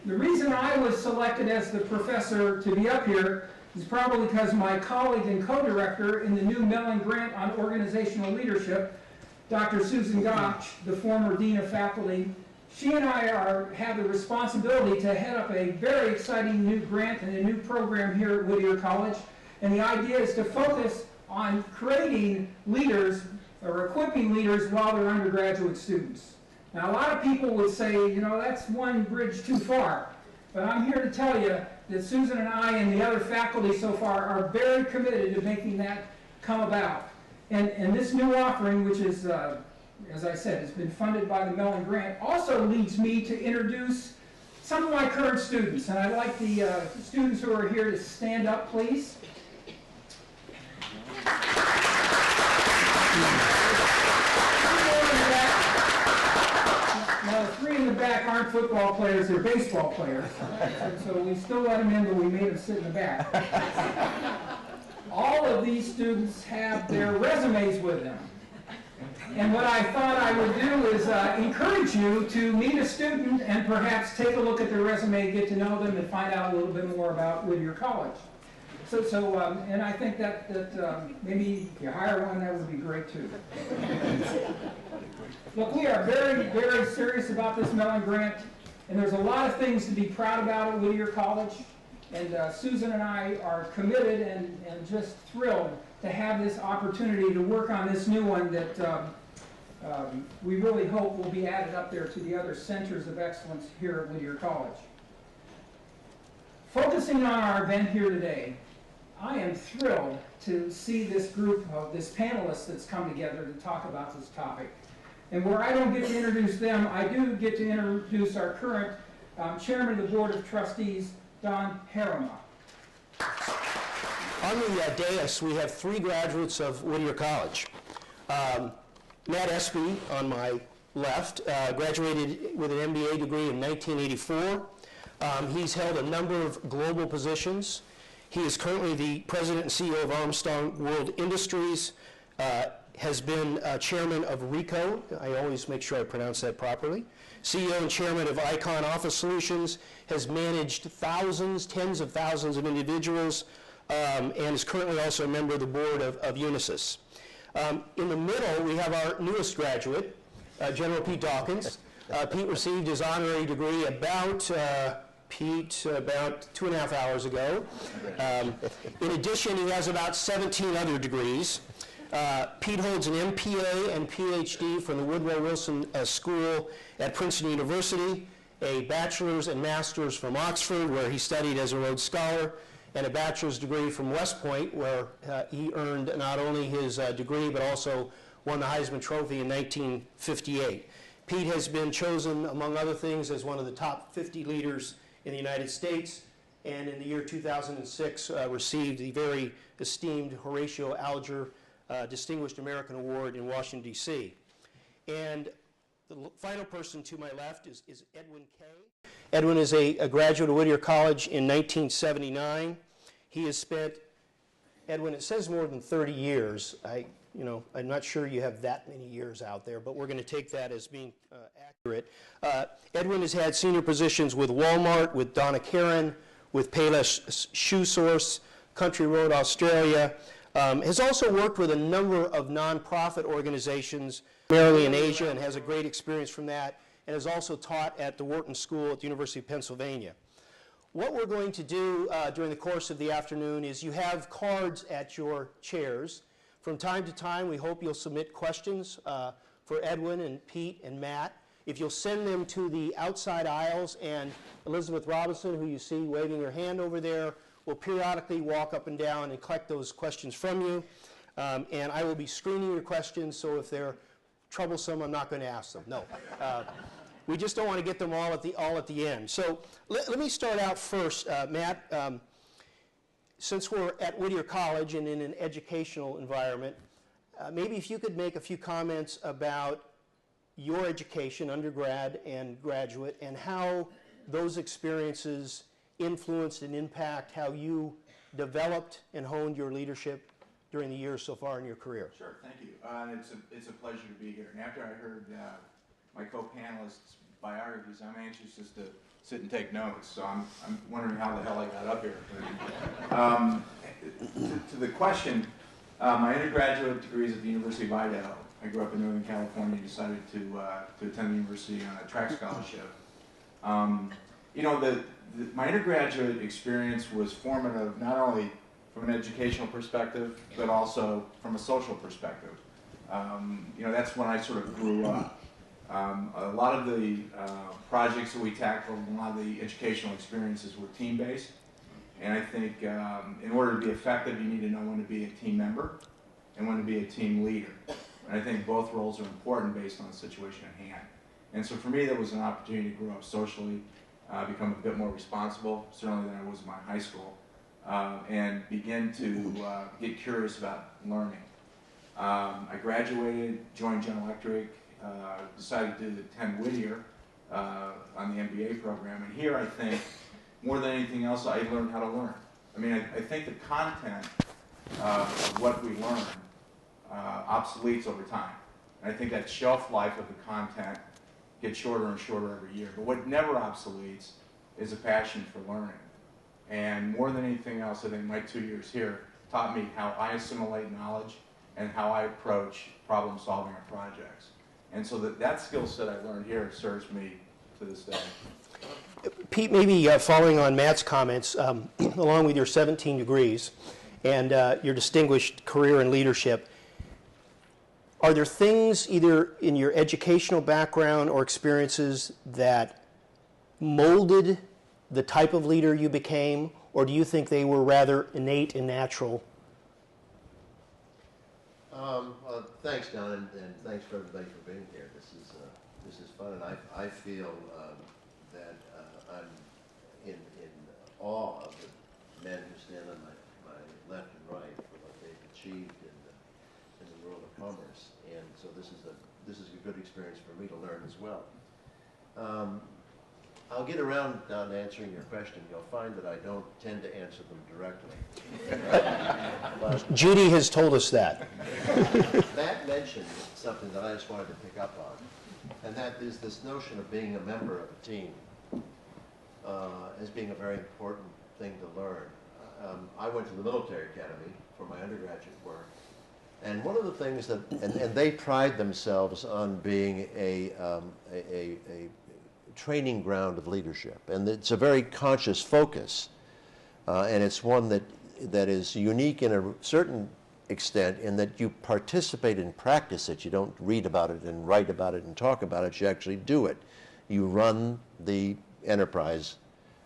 The reason I was selected as the professor to be up here is probably because my colleague and co-director in the new Mellon Grant on Organizational Leadership, Dr. Susan Gotch, the former Dean of Faculty, she and I have the responsibility to head up a very exciting new grant and a new program here at Whittier College. And the idea is to focus on creating leaders or equipping leaders while they're undergraduate students. Now, a lot of people would say, you know, that's one bridge too far. But I'm here to tell you that Susan and I and the other faculty so far are very committed to making that come about. And this new offering, which is, as I said, has been funded by the Mellon Grant, also leads me to introduce some of my current students. And I'd like the students who are here to stand up, please. Now, the three in the back aren't football players, they're baseball players. So we still let them in, but we made them sit in the back. All of these students have their resumes with them. And what I thought I would do is encourage you to meet a student and perhaps take a look at their resume, get to know them, and find out a little bit more about Whittier College. And I think that maybe if you hire one, that would be great too. Look, we are very, very serious about this Mellon Grant, and there's a lot of things to be proud about at Whittier College. And Susan and I are committed and just thrilled to have this opportunity to work on this new one that we really hope will be added up there to the other centers of excellence here at Whittier College. Focusing on our event here today, I am thrilled to see this group of this panelists that's come together to talk about this topic. And where I don't get to introduce them, I do get to introduce our current Chairman of the Board of Trustees, Don Herrema. On the dais, we have three graduates of Whittier College. Matt Espe, on my left, graduated with an MBA degree in 1984. He's held a number of global positions. He is currently the president and CEO of Armstrong World Industries, has been chairman of RICO, I always make sure I pronounce that properly, CEO and chairman of Icon Office Solutions, has managed thousands, tens of thousands of individuals, and is currently also a member of the board of Unisys. In the middle, we have our newest graduate, General Pete Dawkins. Pete received his honorary degree about 2.5 hours ago. In addition, he has about 17 other degrees. Pete holds an MPA and PhD from the Woodrow Wilson School at Princeton University, a bachelor's and master's from Oxford, where he studied as a Rhodes Scholar, and a bachelor's degree from West Point, where he earned not only his degree, but also won the Heisman Trophy in 1958. Pete has been chosen, among other things, as one of the top 50 leaders in the United States, and in the year 2006 received the very esteemed Horatio Alger Distinguished American Award in Washington, D.C. And the final person to my left is Edwin Keh. Edwin is a graduate of Whittier College in 1979. He has spent, Edwin, it says more than 30 years. I'm not sure you have that many years out there, but we're going to take that as being accurate. Edwin has had senior positions with Walmart, with Donna Karan, with Payless Shoe Source, Country Road Australia. Has also worked with a number of nonprofit organizations, primarily in Asia, and has a great experience from that, and has also taught at the Wharton School at the University of Pennsylvania. What we're going to do during the course of the afternoon is you have cards at your chairs. From time to time, we hope you'll submit questions for Edwin and Pete and Matt. If you'll send them to the outside aisles, and Elizabeth Robinson, who you see waving her hand over there, will periodically walk up and down and collect those questions from you. And I will be screening your questions, so if they're troublesome, I'm not going to ask them. No. We just don't want to get them all at the end. So let me start out first, Matt. Since we're at Whittier College and in an educational environment, maybe if you could make a few comments about your education, undergrad and graduate, and how those experiences influenced and impact how you developed and honed your leadership during the years so far in your career. Sure, thank you. It's a pleasure to be here. And after I heard my co-panelists biographies, I'm anxious just to sit and take notes, so I'm wondering how the hell I got up here. To the question, my undergraduate degree is at the University of Idaho. I grew up in Northern California and decided to attend the university on a track scholarship. You know, my undergraduate experience was formative not only from an educational perspective, but also from a social perspective. You know, that's when I sort of grew up. A lot of the projects that we tackled, a lot of the educational experiences were team-based. And I think in order to be effective, you need to know when to be a team member and when to be a team leader. And I think both roles are important based on the situation at hand. And so for me, that was an opportunity to grow up socially, become a bit more responsible, certainly than I was in my high school, and begin to get curious about learning. I graduated, joined General Electric, decided to attend Whittier on the MBA program, and here I think, more than anything else, I learned how to learn. I mean, I think the content of what we learn obsoletes over time. And I think that shelf life of the content gets shorter and shorter every year. But what never obsoletes is a passion for learning. And more than anything else, I think my 2 years here taught me how I assimilate knowledge and how I approach problem solving of projects. And so that skill set I learned here serves me to this day. Pete, maybe following on Matt's comments, along with your 17 degrees and your distinguished career in leadership, are there things either in your educational background or experiences that molded the type of leader you became, or do you think they were rather innate and natural? Well, thanks, Don, and thanks for everybody for being here. This is fun, and I feel that I'm in awe of the men who stand on my left and right for what they've achieved in the world of commerce, and so this is a good experience for me to learn as well. I'll get around down to answering your question. You'll find that I don't tend to answer them directly. Judy has told us that. Matt mentioned something that I just wanted to pick up on, and that is this notion of being a member of a team as being a very important thing to learn. I went to the military academy for my undergraduate work, and one of the things that, and they pride themselves on being a training ground of leadership, and it's a very conscious focus, and it's one that is unique in a certain extent in that you participate in practice it. You don't read about it and write about it and talk about it, you actually do it. You run the enterprise,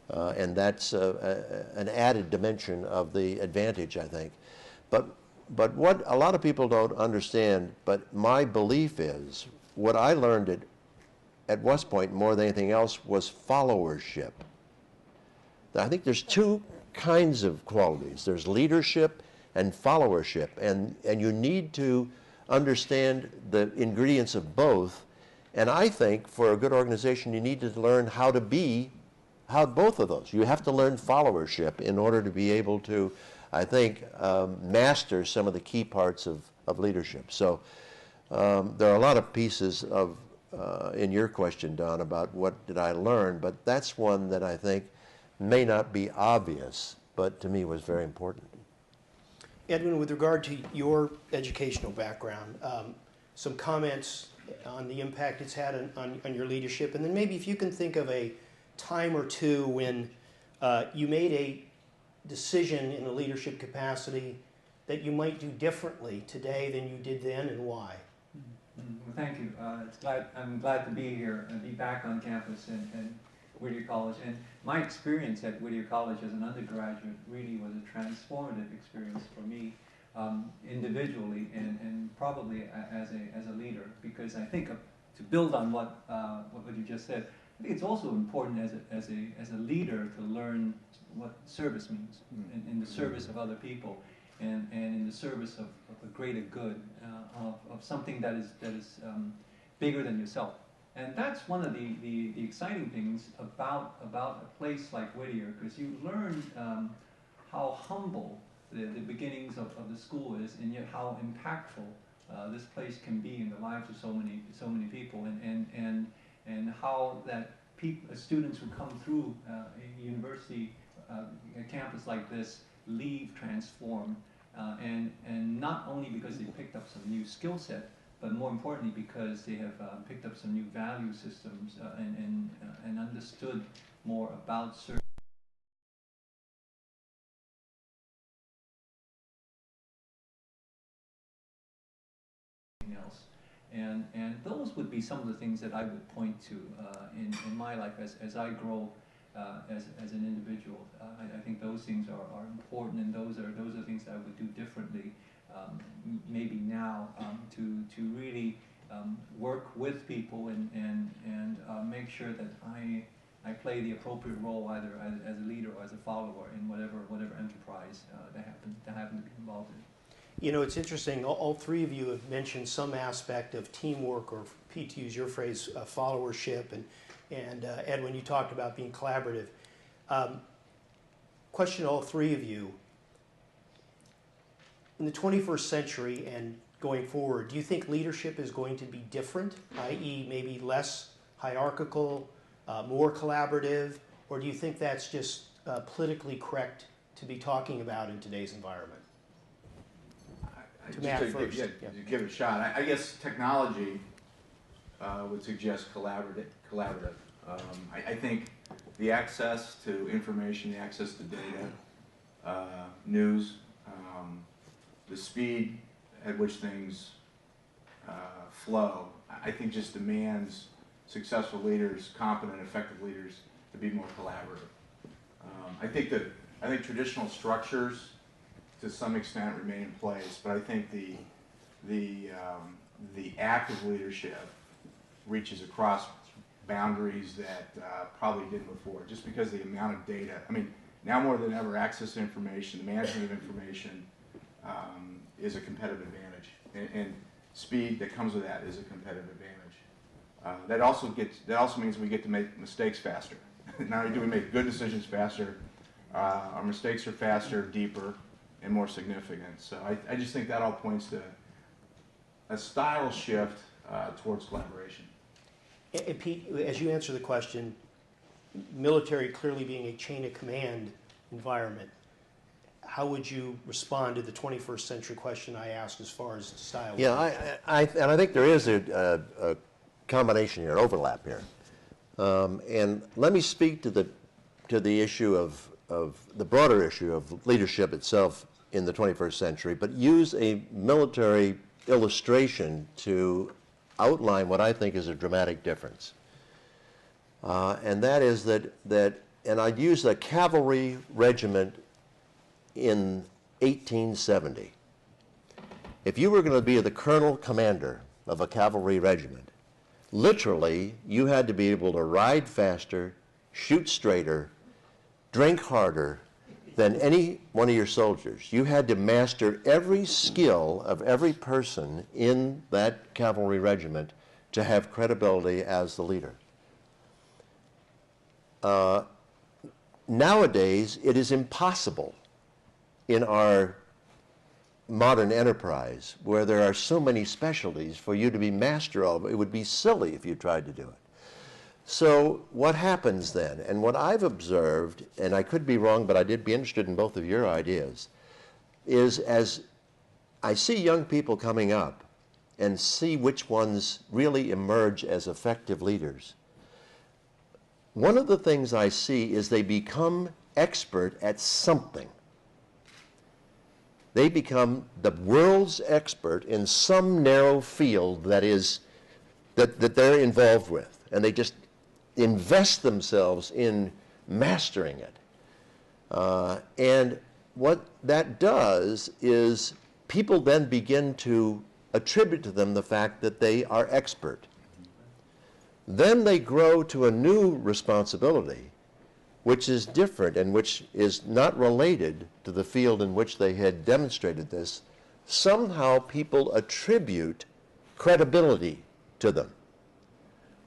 and that's an added dimension of the advantage, I think. But what a lot of people don't understand, but my belief is, what I learned at West Point more than anything else was followership. I think there's two kinds of qualities. There's leadership and followership, and you need to understand the ingredients of both. And I think for a good organization, you need to learn how to be both of those. You have to learn followership in order to be able to, I think, master some of the key parts of leadership. So there are a lot of pieces of in your question, Don, about what did I learn, but that's one that I think may not be obvious, but to me was very important. Edwin, with regard to your educational background, some comments on the impact it's had on your leadership, and then maybe if you can think of a time or two when you made a decision in a leadership capacity that you might do differently today than you did then, and why? Well, thank you. I'm glad to be here and be back on campus in Whittier College. And my experience at Whittier College as an undergraduate really was a transformative experience for me individually and probably as a leader, because I think to build on what you just said, I think it's also important as a leader to learn what service means in the service of other people. And in the service of a greater good, of something that is bigger than yourself. And that's one of the exciting things about a place like Whittier, because you learn how humble the beginnings of the school is, and yet how impactful this place can be in the lives of so many people. and how that students who come through a university, a campus like this, leave transformed, and not only because they picked up some new skill set, but more importantly because they have picked up some new value systems and understood more about certain else. And those would be some of the things that I would point to in my life as I grow as an individual. I think those things are important, and those are things that I would do differently maybe now to really work with people and make sure that I play the appropriate role either as a leader or as a follower in whatever enterprise that happen to be involved in. You know, it's interesting, all three of you have mentioned some aspect of teamwork, or Pete, to use your phrase, followership, and Edwin, you talked about being collaborative. Question to all three of you, in the 21st century and going forward, do you think leadership is going to be different, i.e. maybe less hierarchical, more collaborative, or do you think that's just politically correct to be talking about in today's environment? Just to give it a shot. I guess technology would suggest collaborative. I think the access to information, the access to data, news, the speed at which things flow, I think just demands successful leaders, competent, effective leaders, to be more collaborative. I think traditional structures to some extent remain in place, but I think the act of leadership reaches across boundaries that probably didn't before, just because the amount of data. I mean, now more than ever, access to information, the management of information is a competitive advantage, and speed that comes with that is a competitive advantage. That also means we get to make mistakes faster. Not only do we make good decisions faster, our mistakes are faster, deeper, and more significant. So I just think that all points to a style shift towards collaboration. And Pete, as you answer the question, military clearly being a chain of command environment, how would you respond to the 21st century question I asked as far as style? Yeah, I think there is a combination here, an overlap here. And let me speak to the issue of the broader issue of leadership itself in the 21st century, but use a military illustration to outline what I think is a dramatic difference. And that is and I'd use a cavalry regiment in 1870. If you were going to be the colonel commander of a cavalry regiment, literally you had to be able to ride faster, shoot straighter, drink harder than any one of your soldiers. You had to master every skill of every person in that cavalry regiment to have credibility as the leader. Nowadays, it is impossible in our modern enterprise, where there are so many specialties for you to be master of. It would be silly if you tried to do it. So what happens then, and what I've observed, and I could be wrong, but I did be interested in both of your ideas, is as I see young people coming up and see which ones really emerge as effective leaders, one of the things I see is they become expert at something. They become the world's expert in some narrow field that they're involved with, and they just invest themselves in mastering it. And what that does is people then begin to attribute to them the fact that they are expert. Then they grow to a new responsibility, which is different and which is not related to the field in which they had demonstrated this. Somehow people attribute credibility to them.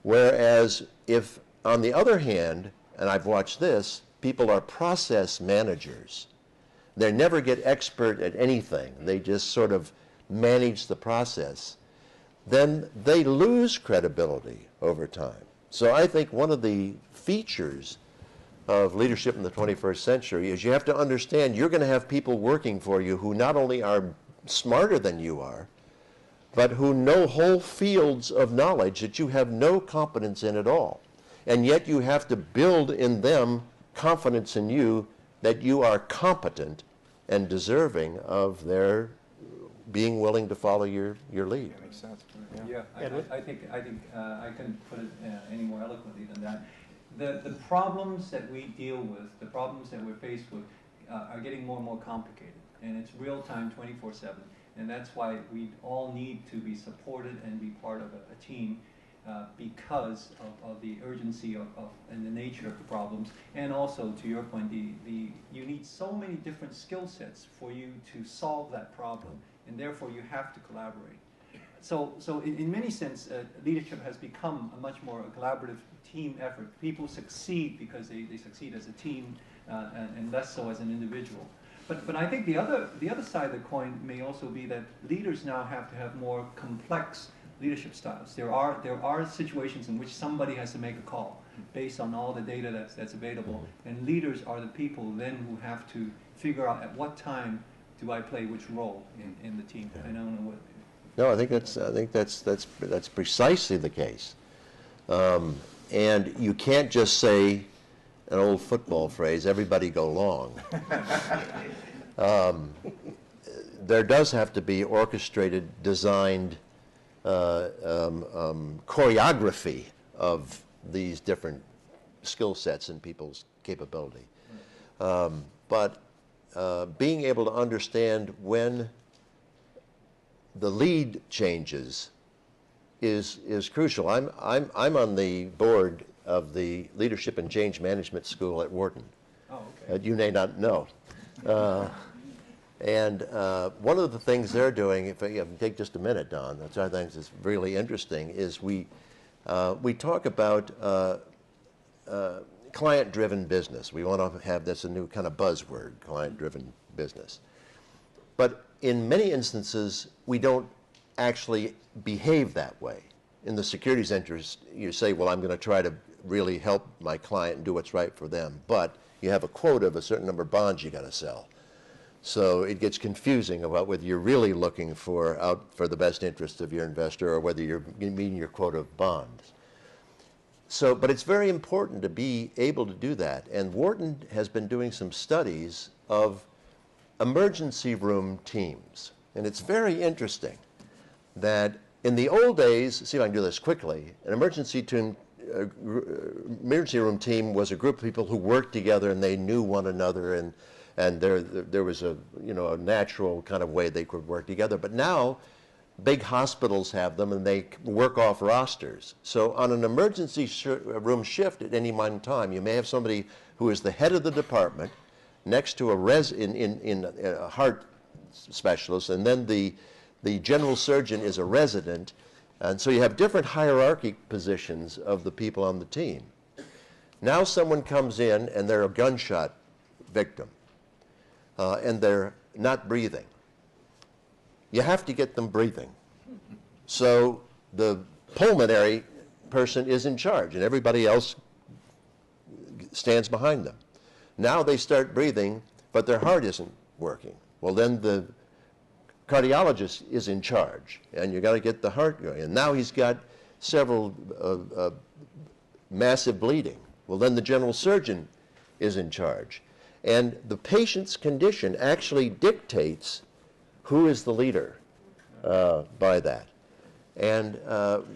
Whereas if, on the other hand, and I've watched this, people are process managers. They never get expert at anything. They just sort of manage the process. Then they lose credibility over time. So I think one of the features of leadership in the 21st century is you have to understand you're going to have people working for you who not only are smarter than you are, but who know whole fields of knowledge that you have no competence in at all. And yet you have to build in them confidence in you that you are competent and deserving of their being willing to follow your lead. That makes sense. Yeah, Edwin? I think I couldn't put it any more eloquently than that. The problems that we deal with, the problems that we're faced with, are getting more and more complicated, and it's real time, 24/7, and that's why we all need to be supported and be part of a team. Because of the urgency and the nature of the problems, and also to your point, you need so many different skill sets for you to solve that problem, and therefore you have to collaborate. So in many sense, leadership has become a much more collaborative team effort. People succeed because they succeed as a team, and less so as an individual. But I think the other side of the coin may also be that leaders now have to have more complex leadership styles. There are situations in which somebody has to make a call based on all the data that's available, and leaders are the people then who have to figure out at what time do I play which role in the team. I don't know what. No, I think that's precisely the case. And you can't just say an old football phrase, everybody go long. There does have to be orchestrated, designed choreography of these different skill sets and people's capability. But being able to understand when the lead changes is crucial. I'm on the board of the Leadership and Change Management School at Wharton. Oh, okay. You may not know. And one of the things they're doing, if you take just a minute, Don, that's one of the things that's really interesting, is we talk about client-driven business. We want to have this a new kind of buzzword, client-driven business. But in many instances, we don't actually behave that way. In the securities interest, you say, well, I'm going to try to really help my client and do what's right for them. But you have a quota of a certain number of bonds you got to sell. So it gets confusing about whether you're really looking for the best interest of your investor or whether you're meeting your quota of bonds. So, but it's very important to be able to do that. And Wharton has been doing some studies of emergency room teams. And it's very interesting that in the old days, see if I can do this quickly, an emergency room team was a group of people who worked together and they knew one another, and there was a natural kind of way they could work together. But now big hospitals have them and they work off rosters. So on an emergency room shift at any one time, you may have somebody who is the head of the department next to a heart specialist, and then the general surgeon is a resident. And so you have different hierarchic positions of the people on the team. Now someone comes in and they're a gunshot victim. And they're not breathing. You have to get them breathing. So the pulmonary person is in charge, and everybody else stands behind them. Now they start breathing, but their heart isn't working. Well, then the cardiologist is in charge, and you got to get the heart going. And now he's got several massive bleeding. Well, then the general surgeon is in charge. And the patient's condition actually dictates who is the leader by that. And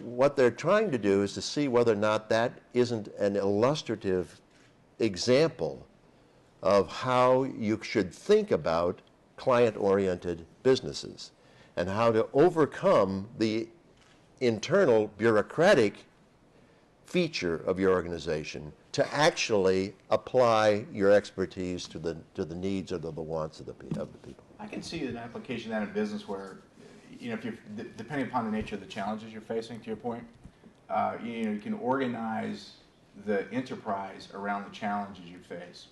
what they're trying to do is to see whether or not that isn't an illustrative example of how you should think about client-oriented businesses and how to overcome the internal bureaucratic feature of your organization to actually apply your expertise to the needs or the wants of the people. I can see an application of that in business where, if you're depending upon the nature of the challenges you're facing, to your point, you can organize the enterprise around the challenges you face.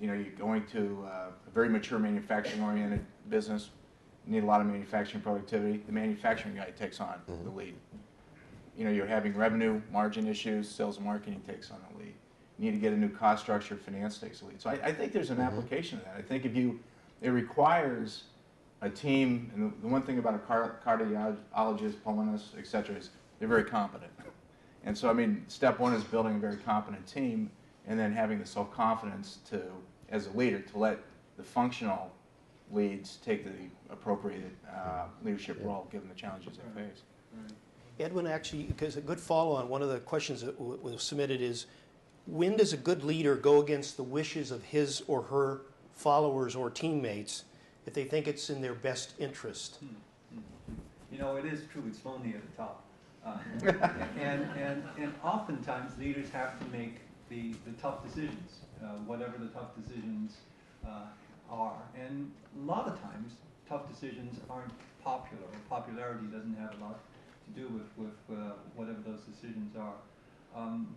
You're going to a very mature manufacturing-oriented business, you need a lot of manufacturing productivity. The manufacturing guy takes on the lead. you know, you're having revenue margin issues, sales and marketing takes on the lead. You need to get a new cost structure, finance takes the lead. So I think there's an application of that. I think it requires a team, and the one thing about a cardiologist, pulmonist, et cetera, is they're very competent. And so, I mean, step one is building a very competent team, and then having the self-confidence to, as a leader, to let the functional leads take the appropriate leadership role, given the challenges they face. Edwin, actually, because a good follow-on, one of the questions that was submitted is, when does a good leader go against the wishes of his or her followers or teammates if they think it's in their best interest? You know, it is true, it's lonely at the top. And oftentimes leaders have to make the tough decisions, whatever the tough decisions are. And a lot of times, tough decisions aren't popular, or popularity doesn't have a lot to do with whatever those decisions are.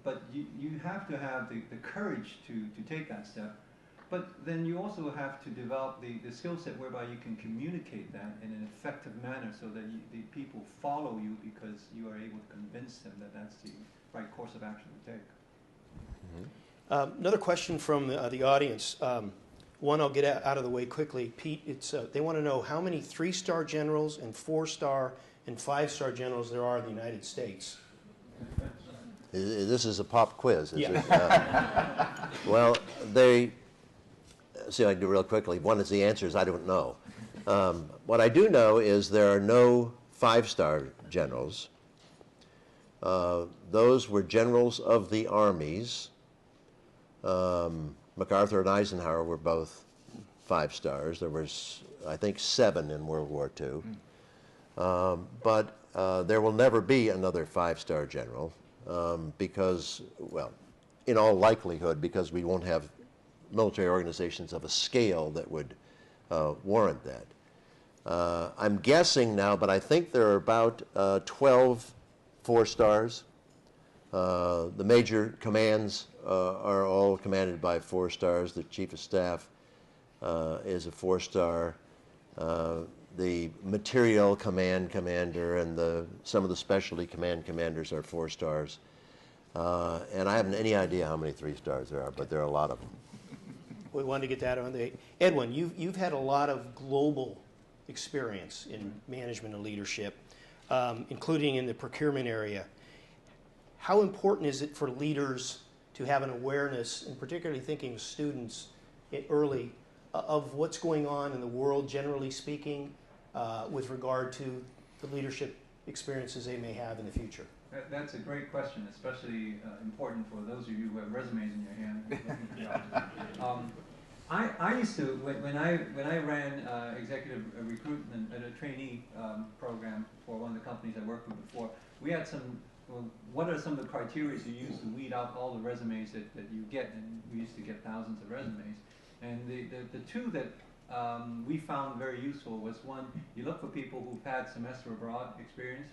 But you have to have the courage to take that step. But then you also have to develop the skill set whereby you can communicate that in an effective manner so that the people follow you because you are able to convince them that that's the right course of action to take. Another question from the audience. One I'll get out of the way quickly. Pete, they want to know how many 3-star generals and 4-star and 5-star generals there are in the United States. This is a pop quiz, is Yeah. it? Well, see, I can do real quickly. One is the answer is I don't know. What I do know is there are no 5-star generals. Those were generals of the armies. MacArthur and Eisenhower were both 5 stars. There was, I think, 7 in World War II. But there will never be another 5-star general because, well, in all likelihood, because we won't have military organizations of a scale that would warrant that. I'm guessing now, but I think there are about 12 4-stars. The major commands are all commanded by 4 stars. The Chief of Staff is a 4-star. The material command commander and some of the specialty command commanders are 4 stars. And I haven't any idea how many 3 stars there are, but there are a lot of them. We wanted to get that on the... Edwin, you've had a lot of global experience in management and leadership, including in the procurement area. How important is it for leaders to have an awareness, and particularly thinking of students early, of what's going on in the world, generally speaking, with regard to the leadership experiences they may have in the future? That's a great question, especially important for those of you who have resumes in your hand. I used to, when I ran executive recruitment at a trainee program for one of the companies I worked with before, we had what are some of the criteria you use to weed out all the resumes that you get? And we used to get thousands of resumes. And the two that we found very useful was, one, you look for people who've had semester abroad experience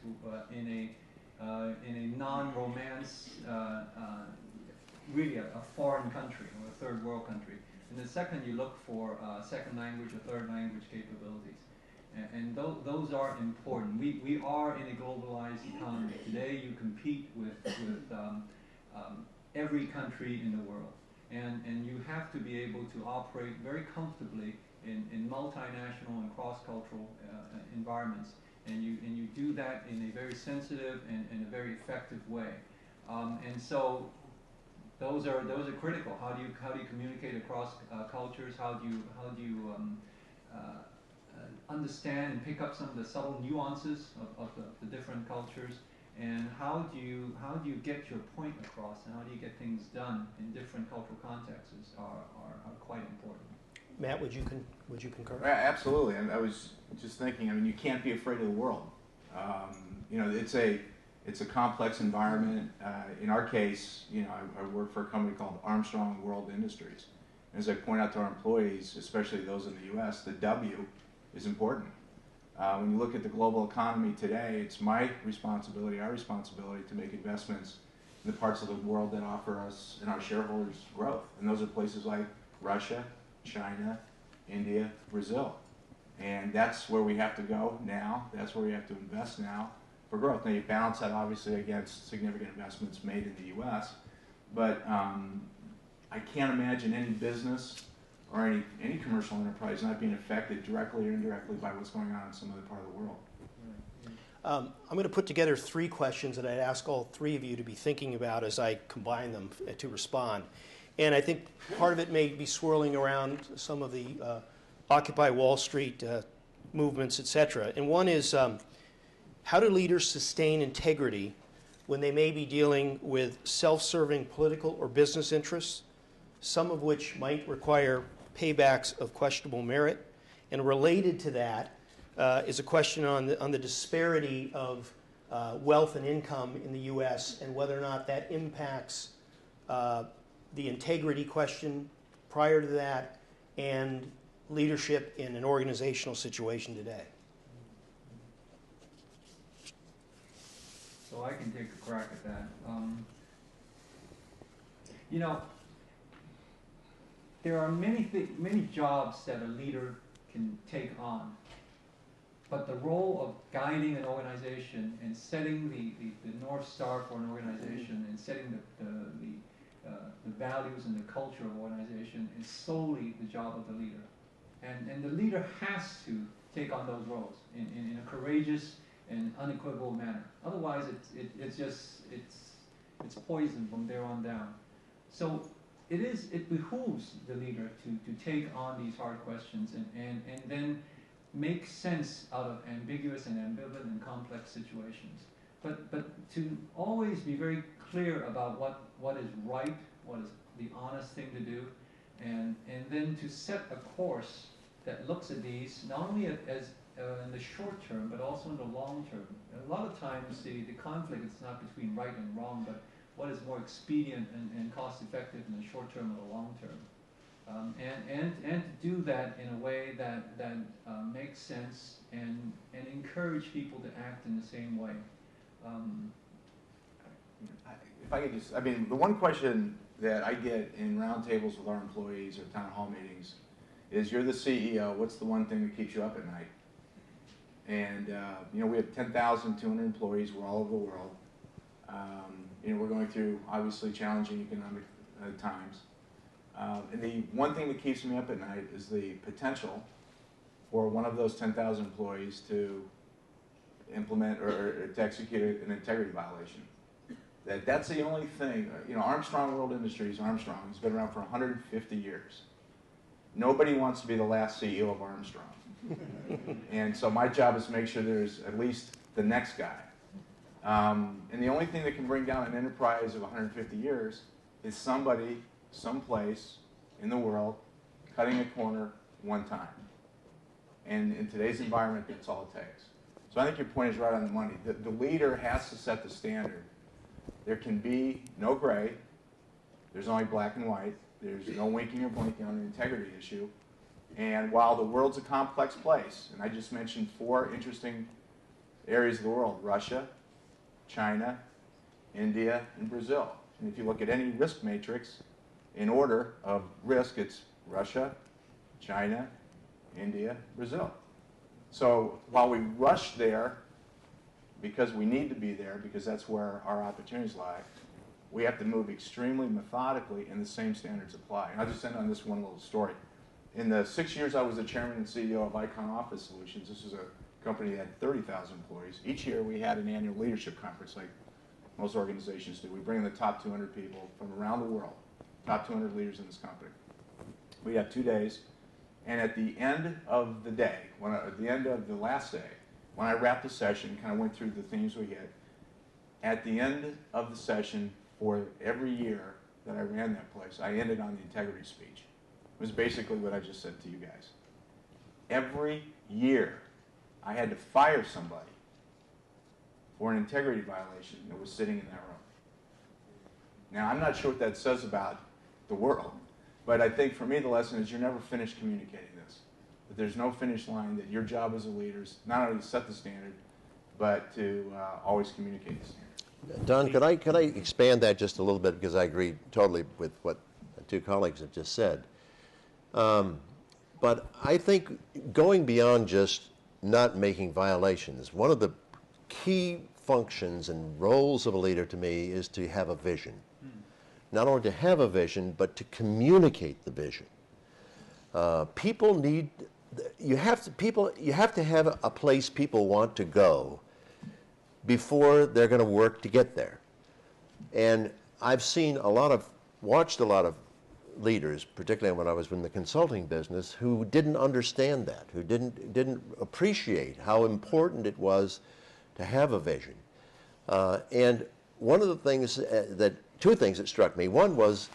in a non-romance, really a foreign country or a third world country. And the second, you look for second language or third language capabilities. And those are important. We are in a globalized economy. Today you compete with every country in the world. And you have to be able to operate very comfortably in multinational and cross-cultural environments. And you do that in a very sensitive and a very effective way. And so those are critical. How do you communicate across cultures? How do you understand and pick up some of the subtle nuances of the different cultures? And how do you get your point across? And how do you get things done in different cultural contexts are quite important. Matt, would you concur? Absolutely. And I was just thinking, I mean, you can't be afraid of the world. You know, it's a complex environment. In our case, you know, I work for a company called Armstrong World Industries. And as I point out to our employees, especially those in the U.S., the W is important. When you look at the global economy today, it's my responsibility, our responsibility, to make investments in the parts of the world that offer us and our shareholders growth. And those are places like Russia, China, India, Brazil. And that's where we have to go now. That's where we have to invest now. for growth. Now you balance that obviously against significant investments made in the U.S., but I can't imagine any business or any commercial enterprise not being affected directly or indirectly by what's going on in some other part of the world. I'm going to put together 3 questions that I'd ask all 3 of you to be thinking about as I combine them to respond. And I think part of it may be swirling around some of the Occupy Wall Street movements, et cetera. And one is, how do leaders sustain integrity when they may be dealing with self-serving political or business interests, some of which might require paybacks of questionable merit? And related to that is a question on the disparity of wealth and income in the U.S. and whether or not that impacts the integrity question prior to that and leadership in an organizational situation today. So I can take a crack at that. You know, there are many jobs that a leader can take on, but the role of guiding an organization and setting the North Star for an organization and setting the values and the culture of an organization is solely the job of the leader. And the leader has to take on those roles in a courageous and unequivocal manner. Otherwise, it's poison from there on down. So it behooves the leader to take on these hard questions and then make sense out of ambiguous and ambivalent and complex situations. But to always be very clear about what is right, what is the honest thing to do, and then to set a course that looks at these not only as in the short term, but also in the long term. And a lot of times the conflict is not between right and wrong, but what is more expedient and cost effective in the short term or the long term. And to do that in a way that makes sense and encourage people to act in the same way. If I could just, I mean, the one question that I get in roundtables with our employees or town hall meetings is, you're the CEO, what's the one thing that keeps you up at night? And, you know, we have 10,200 employees, we're all over the world. You know, we're going through, obviously, challenging economic times. And the one thing that keeps me up at night is the potential for one of those 10,000 employees to implement or to execute an integrity violation. That's the only thing. You know, Armstrong World Industries, Armstrong, has been around for 150 years. Nobody wants to be the last CEO of Armstrong. And so my job is to make sure there's at least the next guy. And the only thing that can bring down an enterprise of 150 years is somebody, someplace in the world, cutting a corner one time. And in today's environment, that's all it takes. So I think your point is right on the money. The leader has to set the standard. There can be no gray. There's only black and white. There's no winking or blinking on an integrity issue. And while the world's a complex place, and I just mentioned 4 interesting areas of the world: Russia, China, India, and Brazil. And if you look at any risk matrix, in order of risk, it's Russia, China, India, Brazil. So while we rush there because we need to be there, because that's where our opportunities lie, we have to move extremely methodically, and the same standards apply. And I'll just end on this one little story. In the 6 years I was the chairman and CEO of Icon Office Solutions, this is a company that had 30,000 employees. Each year we had an annual leadership conference like most organizations do. We bring in the top 200 people from around the world, top 200 leaders in this company. We have 2 days, and at the end of the day, at the end of the last day, when I wrapped the session, kind of went through the themes we hit, at the end of the session for every year that I ran that place, I ended on the integrity speech. It was basically what I just said to you guys. Every year, I had to fire somebody for an integrity violation that was sitting in that room. Now, I'm not sure what that says about the world, but I think for me the lesson is you're never finished communicating this. That there's no finish line, that your job as a leader is not only to set the standard, but to always communicate the standard. Don, could I expand that just a little bit, because I agree totally with what the 2 colleagues have just said. But I think going beyond just not making violations, one of the key functions and roles of a leader to me is to have a vision. Not only to have a vision, but to communicate the vision. People need, you have to have a place people want to go before they're going to work to get there. And I've watched a lot of leaders, particularly when I was in the consulting business, who didn't understand that, who didn't appreciate how important it was to have a vision. And one of the things two things that struck me. One was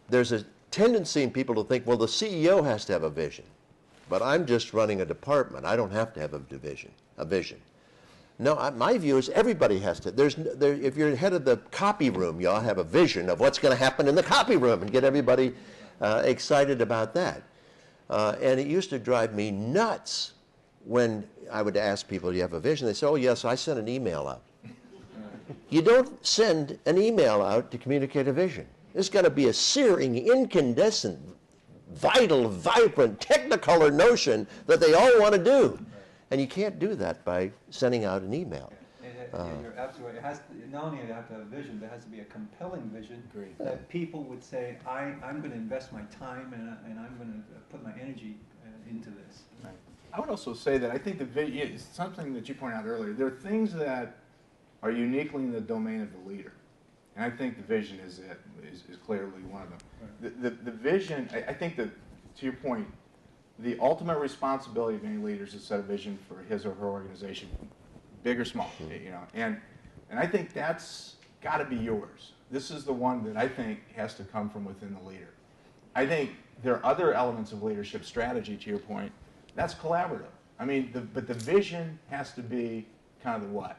there's a tendency in people to think, well, the CEO has to have a vision, but I'm just running a department. I don't have to have a vision. No, my view is everybody has to. If you're head of the copy room, you all have a vision of what's going to happen in the copy room and get everybody excited about that. And it used to drive me nuts when I would ask people, do you have a vision? They say, oh, yes, I sent an email out. You don't send an email out to communicate a vision. There's got to be a searing, incandescent, vital, vibrant, technicolor notion that they all want to do. And you can't do that by sending out an email. You're absolutely right. Not only do you have to have a vision, there has to be a compelling vision that people would say, I'm going to invest my time and I'm going to put my energy into this. Right. I would also say that I think the vision is something that you pointed out earlier. There are things that are uniquely in the domain of the leader. And I think the vision is clearly one of them. The vision, I think that, to your point, the ultimate responsibility of any leader is to set a vision for his or her organization, big or small, you know. And I think that's got to be yours. This is the one that I think has to come from within the leader. I think there are other elements of leadership strategy, to your point, that's collaborative. I mean, but the vision has to be kind of the what.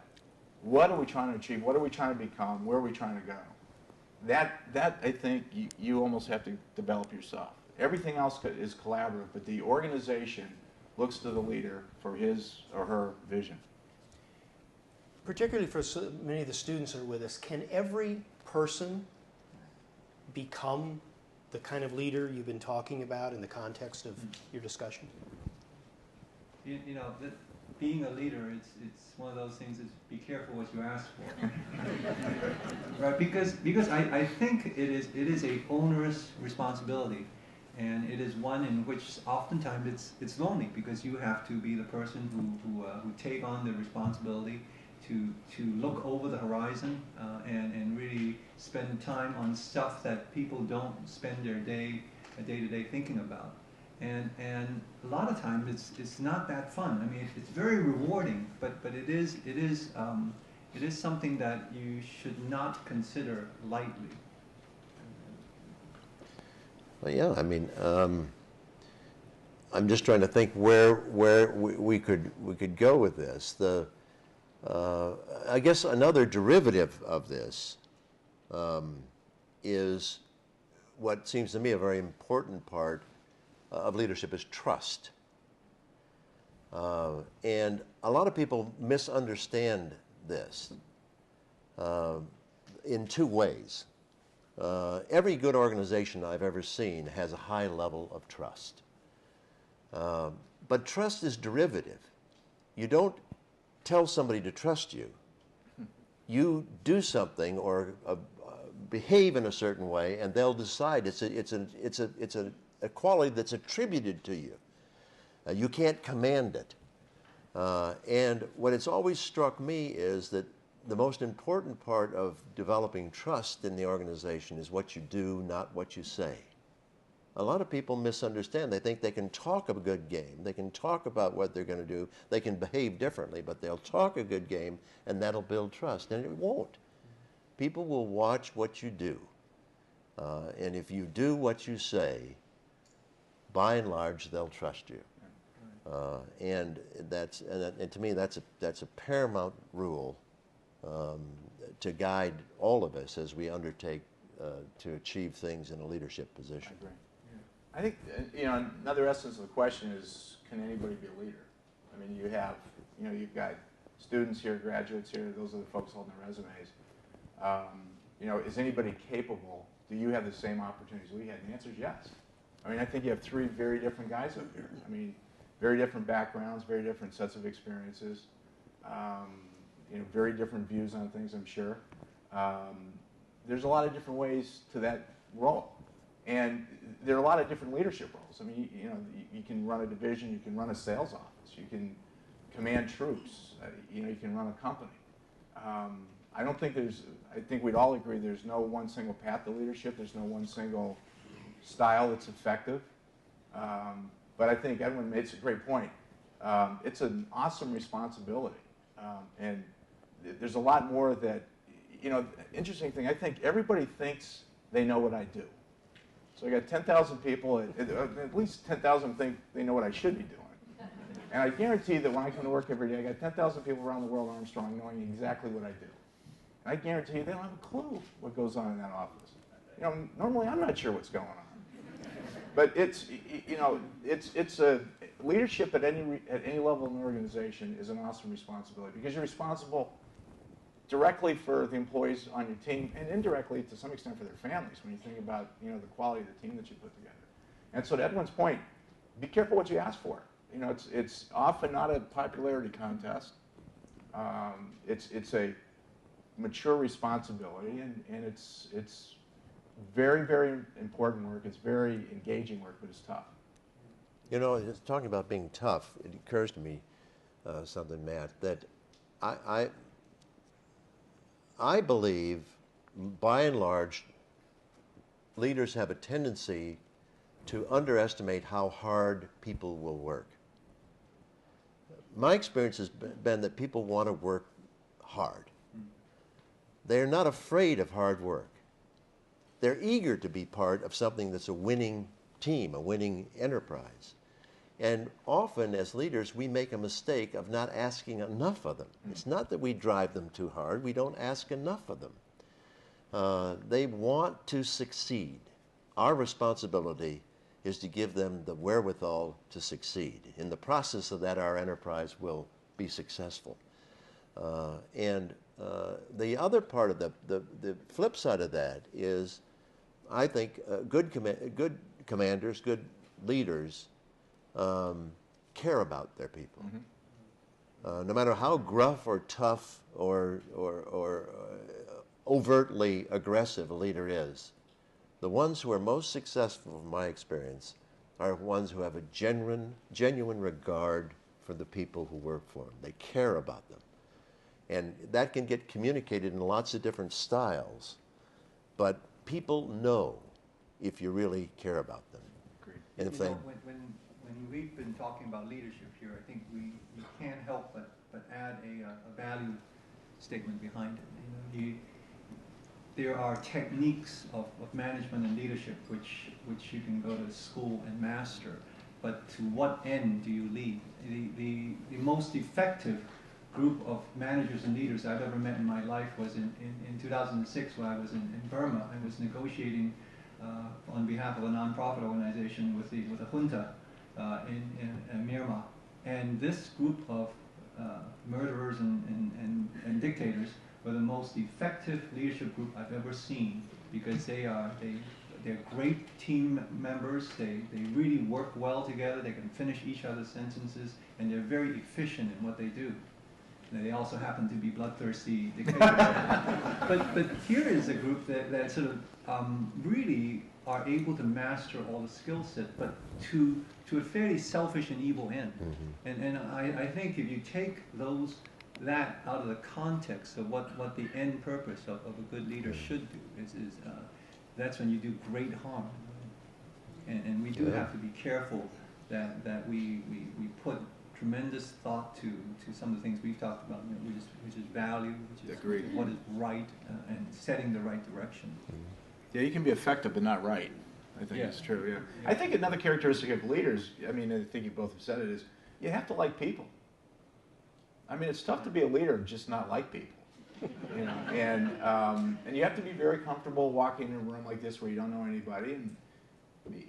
What are we trying to achieve? What are we trying to become? Where are we trying to go? That I think you almost have to develop yourself. Everything else is collaborative, but the organization looks to the leader for his or her vision. Particularly for so many of the students that are with us, can every person become the kind of leader you've been talking about in the context of your discussion? You know, being a leader, it's one of those things. Is be careful what you ask for, right? Because I think it is a onerous responsibility, and it is one in which oftentimes it's lonely because you have to be the person who take on the responsibility to look over the horizon and really spend time on stuff that people don't spend their day-to-day thinking about. And a lot of times it's not that fun. I mean, it's very rewarding, but it is something that you should not consider lightly. Well, yeah, I mean, I'm just trying to think where we could go with this. I guess another derivative of this is what seems to me a very important part of leadership is trust. And a lot of people misunderstand this in two ways. Every good organization I've ever seen has a high level of trust. But trust is derivative. You don't tell somebody to trust you. You do something or behave in a certain way, and they'll decide it's a quality that's attributed to you. You can't command it. And what it's always struck me is that the most important part of developing trust in the organization is what you do, not what you say. A lot of people misunderstand. They think they can talk a good game. They can talk about what they're going to do. They can behave differently, but they'll talk a good game, and that'll build trust. And it won't. People will watch what you do. And if you do what you say, by and large, they'll trust you. And to me, that's a paramount rule to guide all of us as we undertake to achieve things in a leadership position. I agree. Yeah. I think another essence of the question is, can anybody be a leader? I mean, you've got students here, graduates here. Those are the folks holding their resumes. Is anybody capable? Do you have the same opportunities we had? And the answer is yes. I mean, I think you have three very different guys up here. I mean, very different backgrounds, very different sets of experiences. very different views on things, I'm sure. There's a lot of different ways to that role. And there are a lot of different leadership roles. I mean, you can run a division, you can run a sales office, you can command troops, you can run a company. I think we'd all agree there's no one single path to leadership, there's no one single style that's effective. But I think Edwin makes a great point. It's an awesome responsibility. And there's a lot more that, interesting thing, I think everybody thinks they know what I do. So I got 10,000 people, at least 10,000 think they know what I should be doing. And I guarantee that when I come to work every day, I got 10,000 people around the world at Armstrong knowing exactly what I do. And I guarantee you they don't have a clue what goes on in that office. Normally I'm not sure what's going on. But it's a leadership at any level in an organization is an awesome responsibility because you're responsible directly for the employees on your team and indirectly to some extent for their families when you think about the quality of the team that you put together. And so to Edwin's point, be careful what you ask for. It's often not a popularity contest. It's a mature responsibility, and it's very, very important work. It's very engaging work, but it's tough. Just talking about being tough, it occurs to me something, Matt, that I believe, by and large, leaders have a tendency to underestimate how hard people will work. My experience has been that people want to work hard. They're not afraid of hard work. They're eager to be part of something that's a winning team, a winning enterprise. And often as leaders, we make a mistake of not asking enough of them. It's not that we drive them too hard, we don't ask enough of them. They want to succeed. Our responsibility is to give them the wherewithal to succeed. In the process of that, our enterprise will be successful. And the other part of the flip side of that is, I think good commanders, good leaders care about their people. No matter how gruff or tough or overtly aggressive a leader is, the ones who are most successful, from my experience, are ones who have a genuine regard for the people who work for them. They care about them. And that can get communicated in lots of different styles, but people know if you really care about them. Agreed. And if when we've been talking about leadership here, I think we can't help but add a value statement behind it. There are techniques of management and leadership which you can go to school and master, but to what end do you lead? The most effective group of managers and leaders I've ever met in my life was in 2006 when I was in Burma. I was negotiating on behalf of a nonprofit organization with the junta in Myanmar. And this group of murderers and dictators were the most effective leadership group I've ever seen, because they're great team members. They really work well together. They can finish each other's sentences, and they're very efficient in what they do. And they also happen to be bloodthirsty dictators. but here is a group that sort of really are able to master all the skill set, but to a fairly selfish and evil end. And I think if you take that out of the context of what the end purpose of a good leader should do, that's when you do great harm. And we do have to be careful that we put tremendous thought to some of the things we've talked about, which is value, which is what is right, and setting the right direction. Yeah, you can be effective but not right. I think it's true, yeah. I think another characteristic of leaders, I think you both have said it, is you have to like people. It's tough to be a leader and just not like people. And you have to be very comfortable walking in a room like this where you don't know anybody and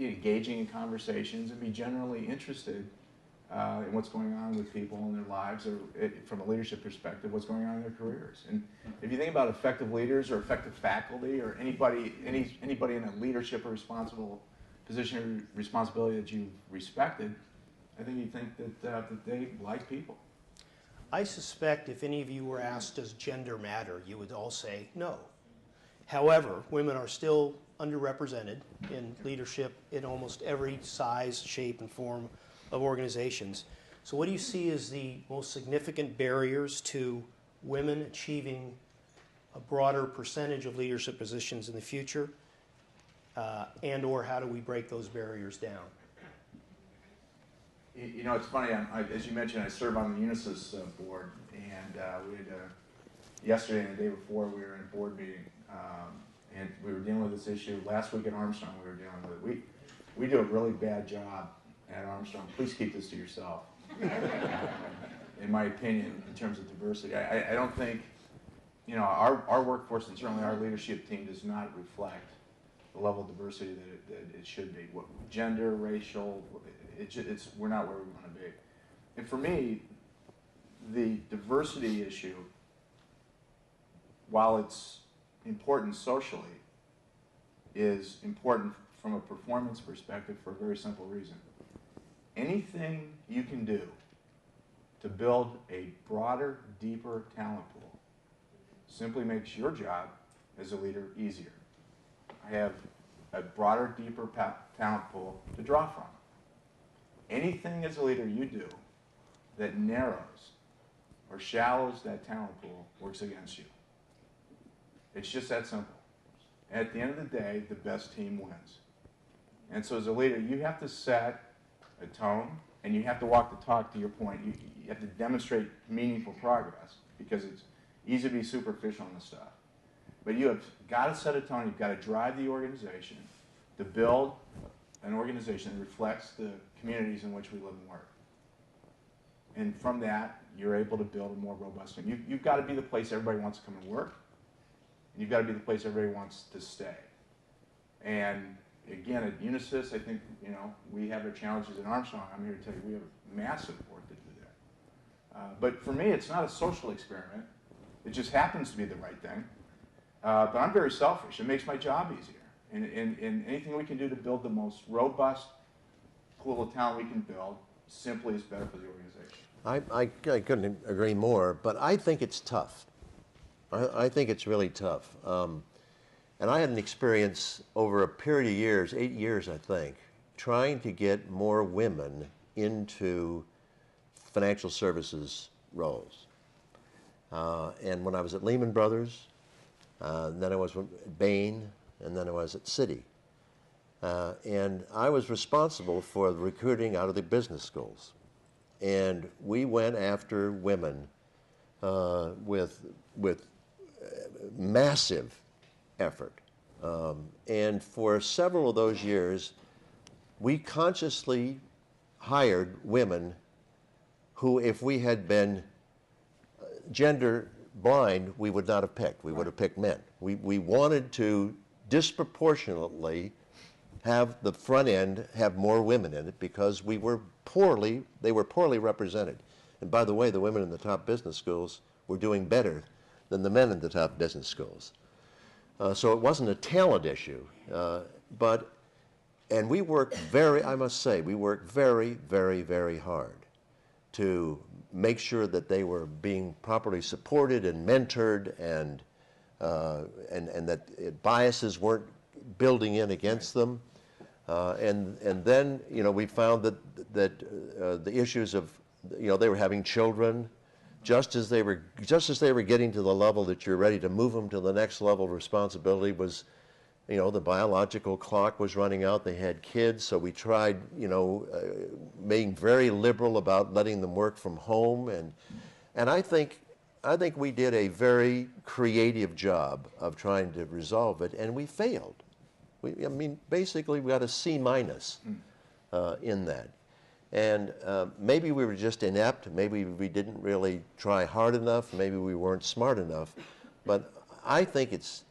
engaging in conversations and be generally interested in what's going on with people in their lives, or from a leadership perspective, what's going on in their careers. And if you think about effective leaders or effective faculty or anybody in a leadership or responsible position or responsibility that you've respected, I think you think that they like people. I suspect if any of you were asked, does gender matter, you would all say no. However, women are still underrepresented in leadership in almost every size, shape, and form of organizations. So what do you see as the most significant barriers to women achieving a broader percentage of leadership positions in the future? And or how do we break those barriers down? You know, it's funny, as you mentioned, I serve on the Unisys board, and we had, yesterday and the day before, we were in a board meeting, and we were dealing with this issue. Last week at Armstrong, we were dealing with it. We do a really bad job at Armstrong. Please keep this to yourself, in my opinion, in terms of diversity. I don't think, you know, our workforce and certainly our leadership team does not reflect the level of diversity that it should be. What, gender, racial, we're not where we want to be. And for me, the diversity issue, while it's important socially, is important from a performance perspective for a very simple reason. Anything you can do to build a broader, deeper talent pool simply makes your job as a leader easier. I have a broader, deeper talent pool to draw from. Anything as a leader you do that narrows or shallows that talent pool works against you. It's just that simple. At the end of the day, the best team wins. And so as a leader, you have to set a tone, and you have to walk the talk, to your point. You have to demonstrate meaningful progress, because it's easy to be superficial on this stuff. But you have got to set a tone. You've got to drive the organization to build an organization that reflects the communities in which we live and work. And from that, you're able to build a more robust team. You've got to be the place everybody wants to come and work. And you've got to be the place everybody wants to stay. And again, at Unisys, I think, you know, we have our challenges at Armstrong. I'm here to tell you we have massive work to do there. But for me, it's not a social experiment. It just happens to be the right thing. But I'm very selfish. It makes my job easier. And anything we can do to build the most robust pool of talent we can build simply is better for the organization. I couldn't agree more, but I think it's tough. I think it's really tough. And I had an experience over a period of years, 8 years I think, trying to get more women into financial services roles. And when I was at Lehman Brothers, then I was at Bain, and then I was at Citi. And I was responsible for the recruiting out of the business schools. And we went after women with massive effort. And for several of those years, we consciously hired women who, if we had been gender blind, we would not have picked. We would have picked men. We wanted to disproportionately have the front end have more women in it, because they were poorly represented. And by the way, the women in the top business schools were doing better than the men in the top business schools. So it wasn't a talent issue, and we worked I must say, we worked very, very, very hard to make sure that they were being properly supported and mentored, and that biases weren't building in against them. And then, you know, we found that the issues of, you know, they were having children. Just as they were getting to the level that you're ready to move them to the next level of responsibility, was, you know, the biological clock was running out. They had kids, so we tried, you know, being very liberal about letting them work from home, and I think we did a very creative job of trying to resolve it, and we failed. I mean, basically, we got a C- in that. And maybe we were just inept, maybe we didn't really try hard enough, maybe we weren't smart enough, but I think it's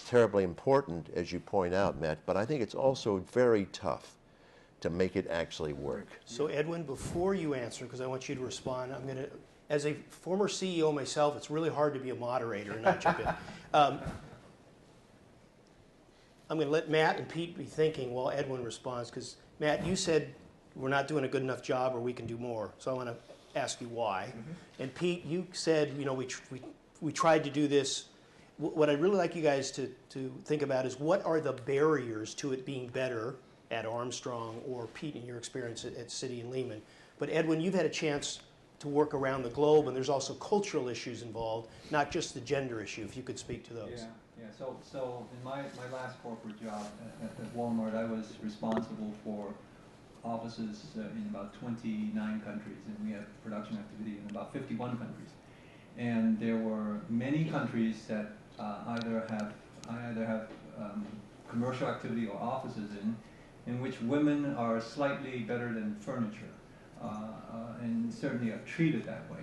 terribly important, as you point out, Matt, but I think it's also very tough to make it actually work. So Edwin, before you answer, because I want you to respond, I'm going to, as a former CEO myself, it's really hard to be a moderator and not jump in. I'm going to let Matt and Pete be thinking while Edwin responds, because Matt, you said we're not doing a good enough job, or we can do more. So I want to ask you why. And Pete, you said, you know, we tried to do this. What I'd really like you guys to think about is what are the barriers to it being better at Armstrong, or Pete, in your experience at City and Lehman. But Edwin, you've had a chance to work around the globe, and there's also cultural issues involved, not just the gender issue, if you could speak to those. Yeah. So in my last corporate job at Walmart, I was responsible for offices in about 29 countries, and we had production activity in about 51 countries. And there were many countries that either have commercial activity or offices in which women are slightly better than furniture, and certainly are treated that way.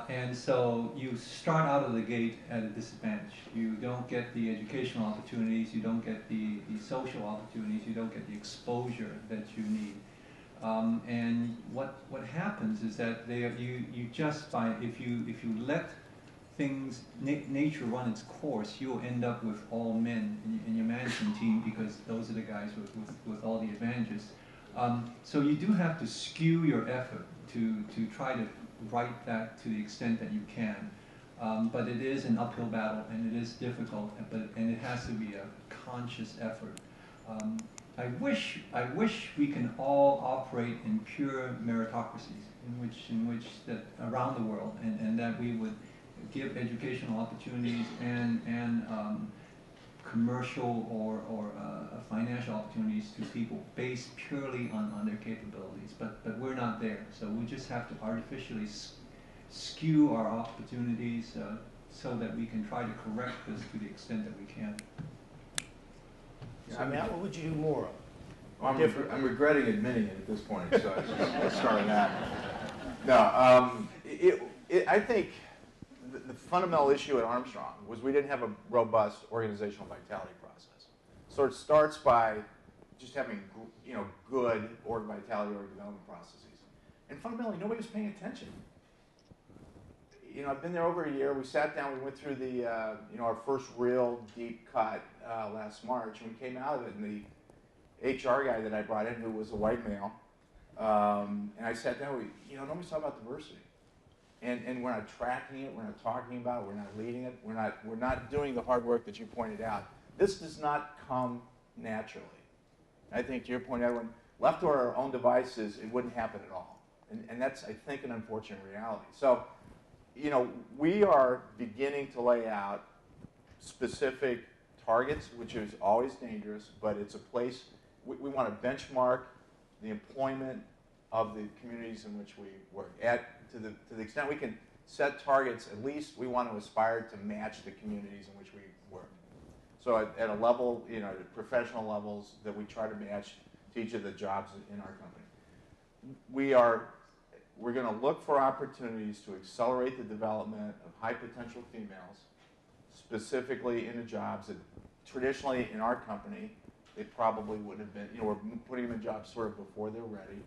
And so you start out of the gate at a disadvantage. You don't get the educational opportunities, you don't get the social opportunities, you don't get the exposure that you need. And what happens is that if you let things, nature run its course, you'll end up with all men in your management team, because those are the guys with all the advantages. So you do have to skew your effort to try to right that to the extent that you can. But it is an uphill battle, and it is difficult, and it has to be a conscious effort. I wish we can all operate in pure meritocracies, in which that around the world, and that we would give educational opportunities and commercial or financial opportunities to people based purely on their capabilities. But we're not there, so we just have to artificially skew our opportunities so that we can try to correct this to the extent that we can. So Matt, what would you do more of? Well, I'm regretting admitting it at this point, so let's start with that. No, I think the fundamental issue at Armstrong was we didn't have a robust organizational vitality process. So it starts by just having good org vitality or development processes. And fundamentally, nobody was paying attention. I've been there over a year. We sat down, we went through the our first real deep cut last March, and we came out of it, and the HR guy that I brought in, who was a white male, and I sat down, nobody's talking about diversity. And we're not tracking it, we're not talking about it, we're not leading it, we're not doing the hard work that you pointed out. This does not come naturally. I think to your point, Edwin, left to our own devices, it wouldn't happen at all. And that's, I think, an unfortunate reality. So, we are beginning to lay out specific targets, which is always dangerous, but it's a place, we want to benchmark the employment of the communities in which we work. To the extent we can set targets, at least we want to aspire to match the communities in which we work. So at a level, at professional levels, that we try to match to each of the jobs in our company. We're going to look for opportunities to accelerate the development of high potential females, specifically into jobs that traditionally in our company, they probably wouldn't have been, we're putting them in jobs sort of before they're ready.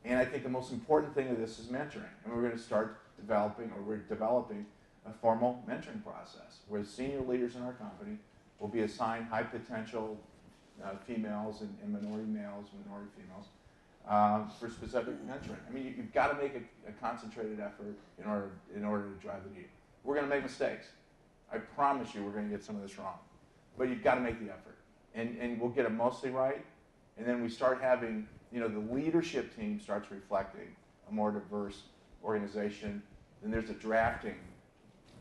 And I think the most important thing of this is mentoring. And we're going to start we're developing a formal mentoring process where senior leaders in our company will be assigned high potential females and minority males, minority females, for specific mentoring. I mean, you've got to make a concentrated effort in order to drive the needle. We're going to make mistakes. I promise you we're going to get some of this wrong. But you've got to make the effort. And we'll get it mostly right. And then we start having, the leadership team starts reflecting a more diverse organization. Then there's a drafting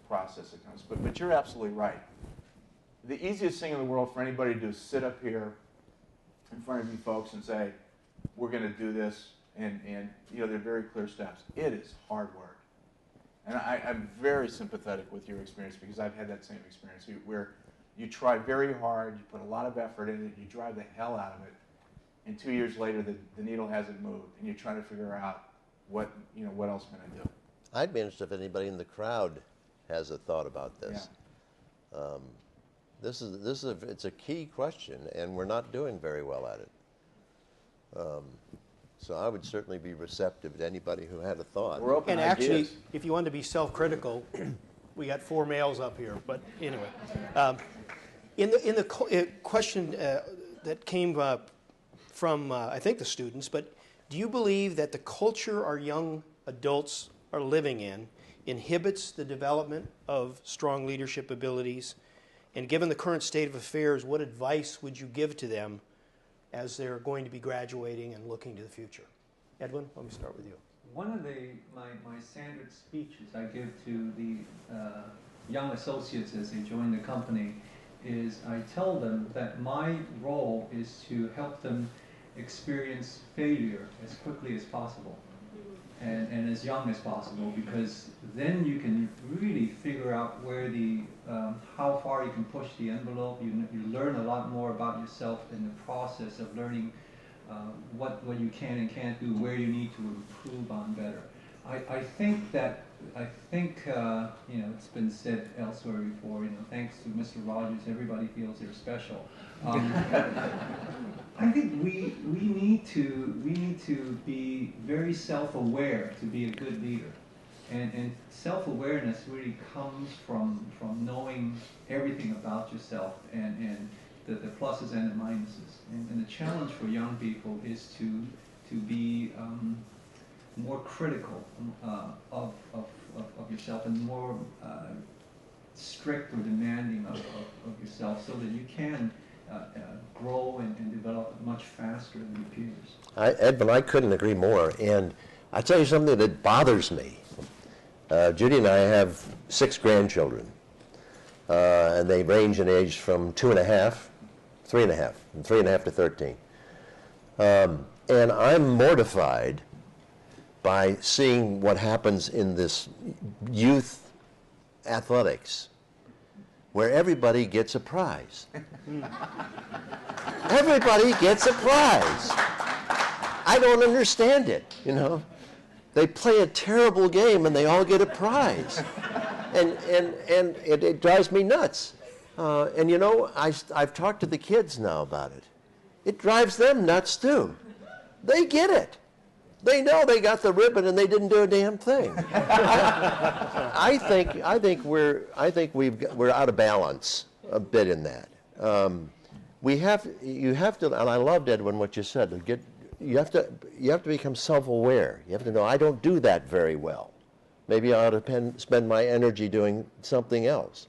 process that comes. But you're absolutely right. The easiest thing in the world for anybody to do is sit up here in front of you folks and say, we're going to do this, and there are very clear steps. It is hard work. And I'm very sympathetic with your experience, because I've had that same experience where you try very hard, you put a lot of effort in it, you drive the hell out of it, and 2 years later the needle hasn't moved, and you're trying to figure out what else can I do. I'd be interested if anybody in the crowd has a thought about this. Yeah. It's a key question, and we're not doing very well at it. So I would certainly be receptive to anybody who had a thought. We're open And ideas. actually, if you wanted to be self-critical, we got 4 males up here. But anyway, in the question that came from I think the students, but do you believe that the culture our young adults are living in inhibits the development of strong leadership abilities? And given the current state of affairs, what advice would you give to them as they're going to be graduating and looking to the future? Edwin, let me start with you. One of my standard speeches I give to the young associates as they join the company is I tell them that my role is to help them experience failure as quickly as possible and as young as possible, because then you can really figure out where the how far you can push the envelope. You learn a lot more about yourself in the process of learning what you can and can't do, where you need to improve on better. I think you know, it's been said elsewhere before, you know, thanks to Mr. Rogers, everybody feels they're special. I think we need to be very self-aware to be a good leader. And self-awareness really comes from knowing everything about yourself and the pluses and the minuses. And the challenge for young people is to be more critical of yourself and more strict or demanding of yourself, so that you can grow and develop much faster than your peers. Edwin, I couldn't agree more. And I tell you something that bothers me. Judy and I have 6 grandchildren, and they range in age from 2.5, 3.5, and 3.5 to 13. And I'm mortified by seeing what happens in this youth athletics, where everybody gets a prize. Everybody gets a prize. I don't understand it, you know. They play a terrible game and they all get a prize. And it drives me nuts. And you know, I've talked to the kids now about it. It drives them nuts too. They get it. They know they got the ribbon and they didn't do a damn thing. I think we're out of balance a bit in that. You have to, and I loved, Edwin, what you said. You have to become self-aware. You have to know, I don't do that very well. Maybe I ought to spend my energy doing something else.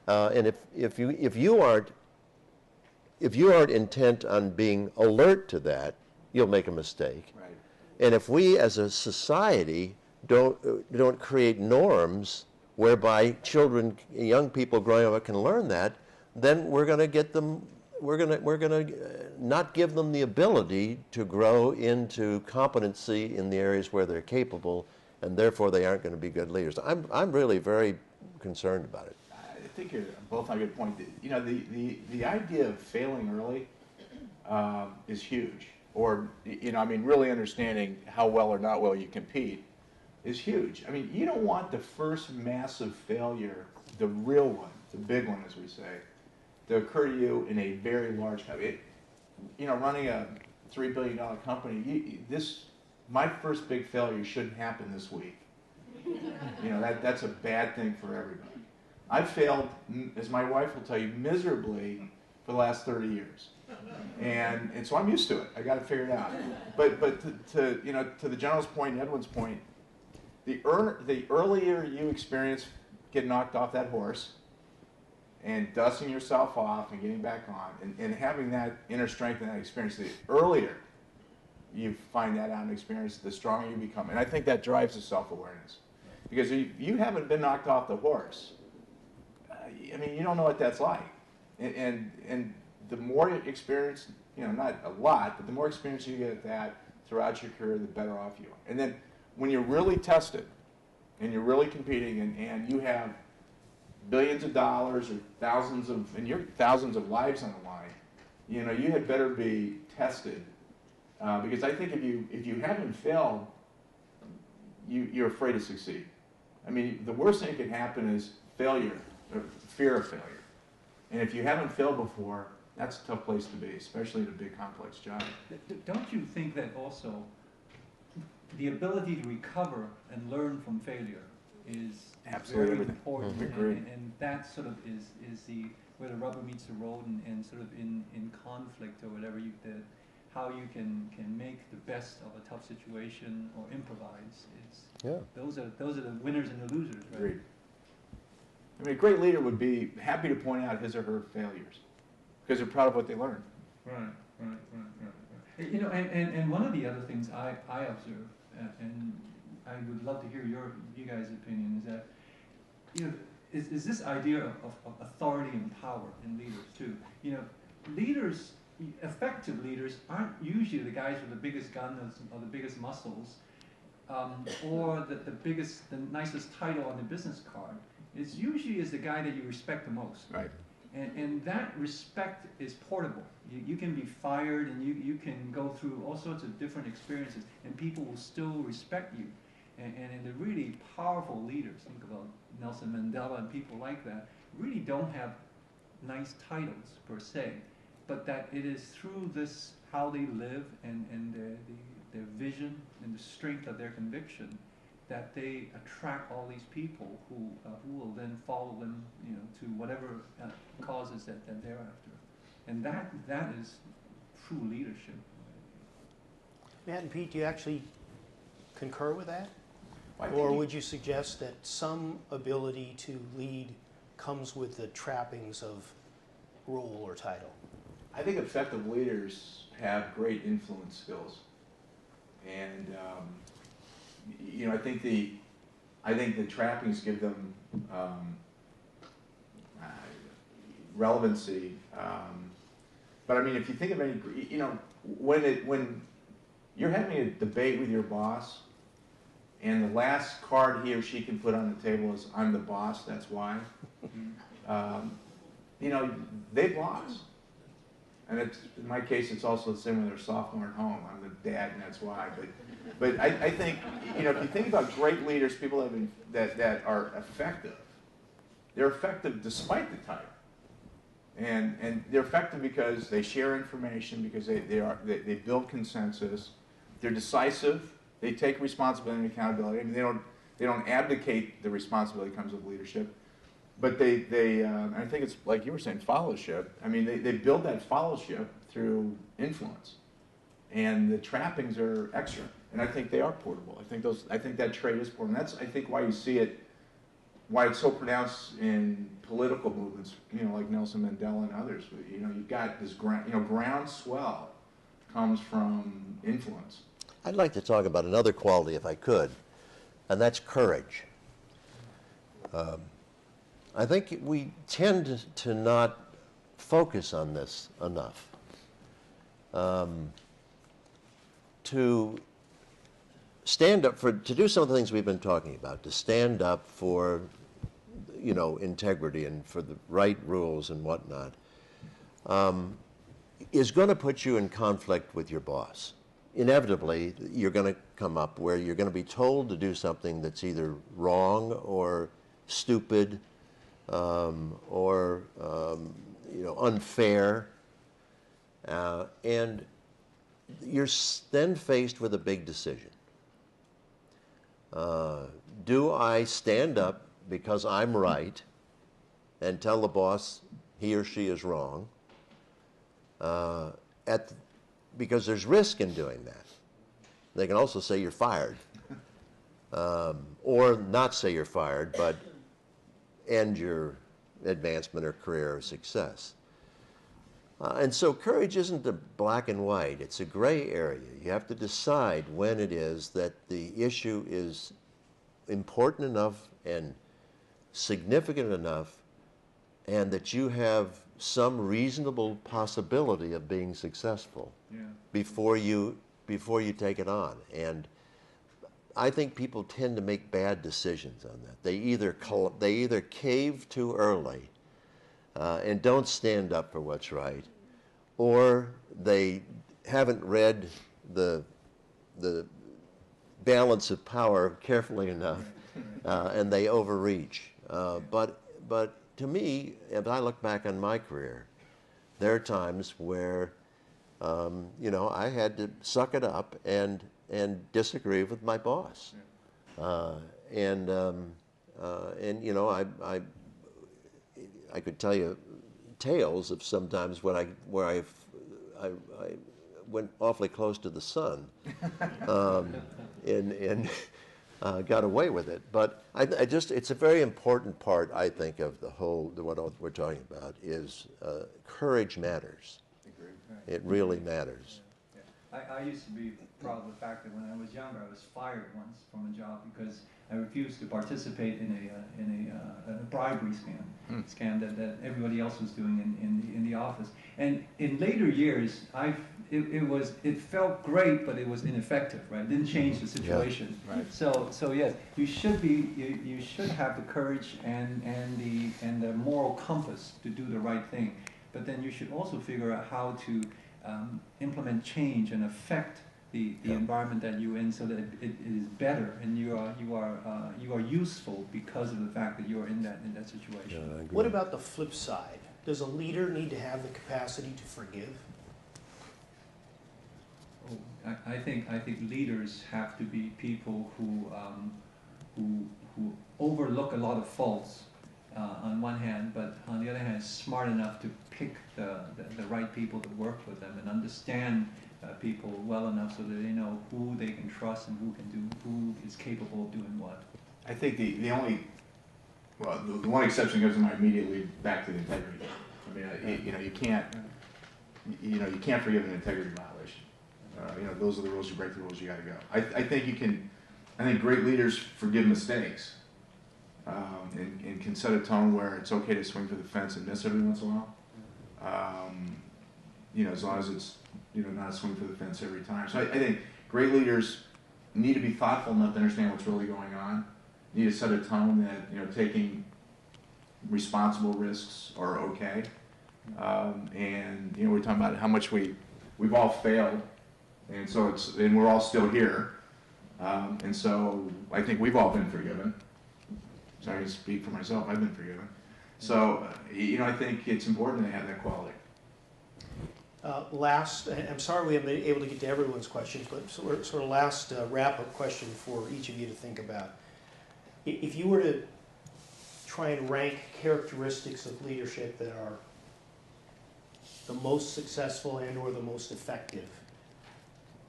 And if you aren't intent on being alert to that, you'll make a mistake. Right. And if we as a society don't create norms whereby children, young people growing up can learn that, then we're going to get them, we're going to not give them the ability to grow into competency in the areas where they're capable, and therefore they aren't going to be good leaders. I'm really very concerned about it. I think you're both on a good point. You know, the idea of failing early is huge. Or, you know, I mean, really understanding how well or not well you compete is huge. I mean, you don't want the first massive failure, the real one, the big one, as we say, to occur to you in a very large company. You know, running a $3 billion company, my first big failure shouldn't happen this week. You know, that's a bad thing for everybody. I've failed, as my wife will tell you, miserably for the last 30 years. And so I'm used to it. I got to figure it out. But to you know, to the General's point and Edwin's point, the earlier you experience getting knocked off that horse and dusting yourself off and getting back on and having that inner strength and that experience, the earlier you find that out and experience, the stronger you become. And I think that drives the self-awareness. Because if you haven't been knocked off the horse, I mean, you don't know what that's like. And the more experience, you know, not a lot, but the more experience you get at that throughout your career, the better off you are. And then when you're really tested and you're really competing and you have billions of dollars or thousands of lives on the line, you know, you had better be tested. Because I think if you haven't failed, you're afraid to succeed. I mean, the worst thing that can happen is failure, or fear of failure. And if you haven't failed before, that's a tough place to be, especially in a big, complex job. Don't you think that also the ability to recover and learn from failure is Absolutely. very important? Mm-hmm. Agreed. And that sort of is where the rubber meets the road and sort of in conflict or whatever, how you can make the best of a tough situation or improvise. Those are the winners and the losers, right? Agreed. I mean, a great leader would be happy to point out his or her failures because they're proud of what they learned. Right. You know, and one of the other things I observe, and I would love to hear you guys' opinion, is that, you know, is this idea of authority and power in leaders too. You know, leaders, effective leaders, aren't usually the guys with the biggest guns or the biggest muscles, or the nicest title on the business card. It's usually the guy that you respect the most. Right. And that respect is portable. You can be fired, and you can go through all sorts of different experiences, and people will still respect you. And the really powerful leaders, think about Nelson Mandela and people like that, really don't have nice titles per se, but that it is through this, how they live and their vision and the strength of their conviction, that they attract all these people who will then follow them, you know, to whatever causes that they're after. And that is true leadership. Matt and Pete, do you actually concur with that? Well, Or would you suggest that some ability to lead comes with the trappings of role or title? I think effective leaders have great influence skills, and you know, I think the trappings give them relevancy. But I mean, if you think of any, you know, when you're having a debate with your boss, and the last card he or she can put on the table is "I'm the boss, that's why," you know, they've lost. And it's, in my case, it's also the same when they're a sophomore at home. I'm the dad, and that's why. But I think, you know, if you think about great leaders, people that are effective, they're effective despite the title. And they're effective because they share information, because they build consensus, they're decisive, they take responsibility and accountability. I mean, they don't abdicate the responsibility that comes with leadership. But I think it's like you were saying, followership. I mean, they build that followership through influence, and the trappings are extra. And I think they are portable. I think that trait is portable. And that's, I think, why you see it, why it's so pronounced in political movements. You know, like Nelson Mandela and others. You know, you've got this groundswell comes from influence. I'd like to talk about another quality, if I could, and that's courage. I think we tend to not focus on this enough. To stand up to do some of the things we've been talking about, to stand up for, you know, integrity and for the right rules and whatnot, is going to put you in conflict with your boss. Inevitably, you're going to come up where you're going to be told to do something that's either wrong or stupid, or you know, unfair, and you're then faced with a big decision. Do I stand up because I'm right and tell the boss he or she is wrong, because there's risk in doing that. They can also say you're fired, or not say you're fired, but end your advancement or career or success. And so courage isn't a black and white, it's a gray area. You have to decide when it is that the issue is important enough and significant enough, and that you have some reasonable possibility of being successful before you take it on. And I think people tend to make bad decisions on that. They either cave too early and don't stand up for what's right, or they haven't read the balance of power carefully enough, and they overreach. But to me, if I look back on my career, there are times where you know, I had to suck it up and disagree with my boss, and you know, I could tell you tales of sometimes where I went awfully close to the sun, and got away with it. But I just, it's a very important part, I think, of the whole, what we're talking about is courage matters. It really matters. I used to be proud of the fact that when I was younger, I was fired once from a job because I refused to participate in a bribery scam that everybody else was doing in the office. And in later years, it felt great, but it was ineffective, right? It didn't change the situation. Yeah. Right. So yes, you should have the courage and the moral compass to do the right thing. But then you should also figure out how to implement change and affect the environment that you're in, so that it is better and you are useful because of the fact that you're in that situation. Yeah, I agree. What about the flip side? Does a leader need to have the capacity to forgive? Oh, I think leaders have to be people who overlook a lot of faults on one hand, but on the other hand, smart enough to pick the right people to work with them and understand people well enough so that they know who they can trust and who is capable of doing what. I think the one exception goes to my immediately back to the integrity. I mean, you can't forgive an integrity violation. Those are the rules. You break the rules, you got to go. I think great leaders forgive mistakes, and can set a tone where it's okay to swing for the fence and miss every once in a while. As long as it's not a swing for the fence every time. So I think great leaders need to be thoughtful enough to understand what's really going on. Need to set a tone that taking responsible risks are okay. And we're talking about how much we've all failed, and so and we're all still here. And so I think we've all been forgiven. Sorry to speak for myself, I've been forgiven. So I think it's important to have that quality. I'm sorry we haven't been able to get to everyone's questions, but sort of last wrap-up question for each of you to think about. If you were to try and rank characteristics of leadership that are the most successful and or the most effective,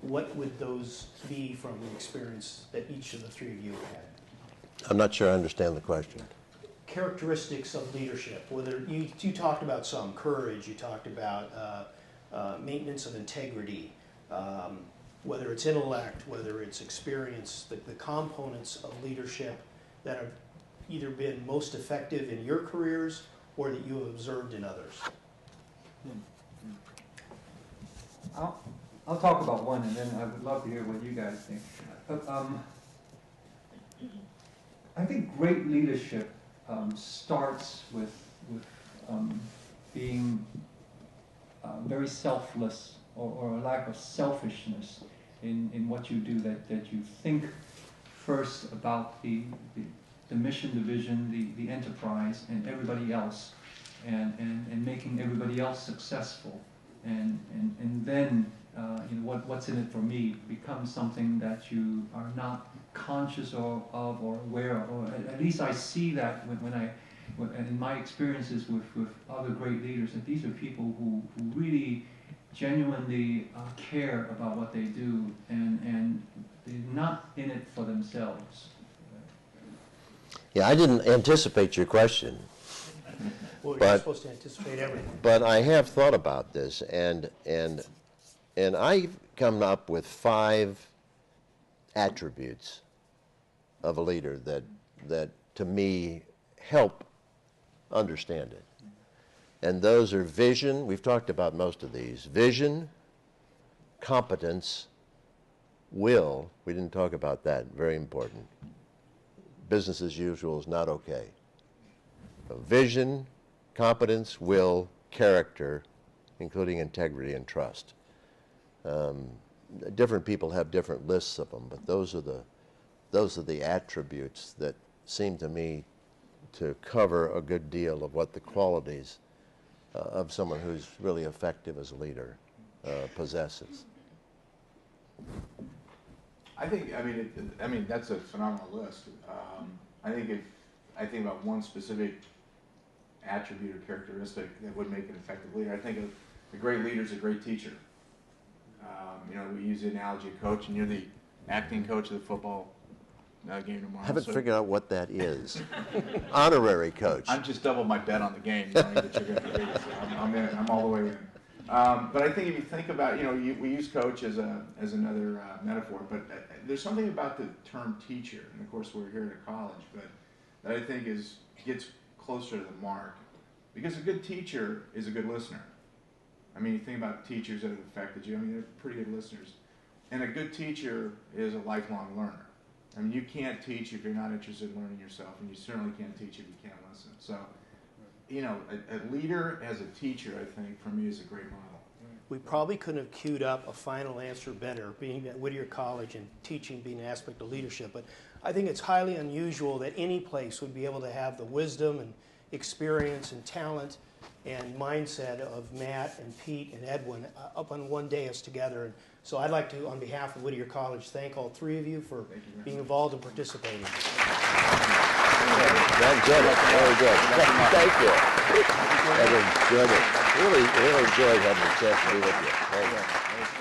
what would those be from the experience that each of the three of you have had? I'm not sure I understand the question. Characteristics of leadership, whether you talked about some courage, you talked about maintenance of integrity, whether it's intellect, whether it's experience, the components of leadership that have either been most effective in your careers or that you have observed in others. I'll talk about one, and then I would love to hear what you guys think. I think great leadership starts with being very selfless, or a lack of selfishness in what you do, that you think first about the mission, the vision, the enterprise, and everybody else, and making everybody else successful, and then what's in it for me becomes something that you are not conscious of or aware of, or at least I see that in my experiences with other great leaders, that these are people who really genuinely care about what they do, and they're not in it for themselves. Yeah, I didn't anticipate your question. Well, you're supposed to anticipate everything. But I have thought about this, and I've come up with 5 attributes of a leader that to me help understand it. And those are vision, we've talked about most of these, vision, competence, will, we didn't talk about that, very important. Business as usual is not okay. So vision, competence, will, character, including integrity and trust. Different people have different lists of them, but those are the attributes that seem to me to cover a good deal of what the qualities of someone who's really effective as a leader possesses. I mean that's a phenomenal list. I think if I think about one specific attribute or characteristic that would make an effective leader, I think a great leader is a great teacher. You know, we use the analogy of coach, and you're the acting coach of the football game tomorrow. I haven't so figured out what that is. Honorary coach. I'm just double my bet on the game, knowing that you're going to be so I'm in. I'm all the way in. But I think if you think about, you know, we use coach as another metaphor, but there's something about the term teacher, and of course we're here at a college, but that I think gets closer to the mark, because a good teacher is a good listener. I mean, you think about teachers that have affected you. I mean, they're pretty good listeners, and a good teacher is a lifelong learner. I mean, you can't teach if you're not interested in learning yourself, and you certainly can't teach if you can't listen. So, you know, a leader as a teacher, I think, for me, is a great model. We probably couldn't have queued up a final answer better, being at Whittier College and teaching being an aspect of leadership. But I think it's highly unusual that any place would be able to have the wisdom and experience and talent and mindset of Matt and Pete and Edwin up on one dais together. And so I'd like to, on behalf of Whittier College, thank all three of you for being involved and participating. Very good. Very good. Thank you. I enjoyed it. Really enjoyed having the chance to be with you. Thank you.